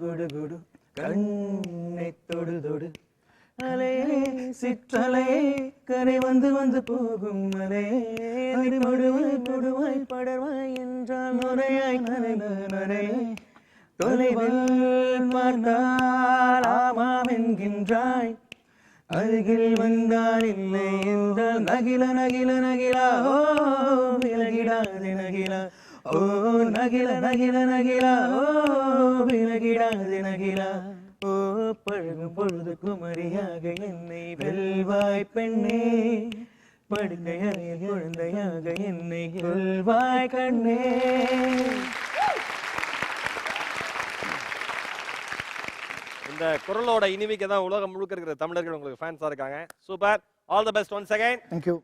குடு குடு கண்ணை தொடு தொடு அலையே சிற்றலையே கரை வந்து வந்து போகும் மலையே மடுவாய் மடுவாய் படர்வாய் என்றால் நுரையாய் நரை தொலைவில் பார்த்தால் ஆமாம் என்கின்றாய் அருகில் வந்தால் இல்லை என்றால் நகில நகில நகிலா ஓ விலகிடாது நகிலா ஓ நகில நகில நகிலா ஓ விலகிடாது நகிலா ஓ பழகும் பொழுது குமரியாக என்னை வெல்வாய் பெண்ணே படுக்கை அறையில் குழந்தையாக என்னை கொள்வாய் கண்ணே. இந்த குரலோட இனிமைக்கு தான் உலகம் முழுக்க இருக்கிற தமிழர்கள் உங்களுக்கு ஃபேன்ஸா இருக்காங்க. Super. All the best once again. Thank you.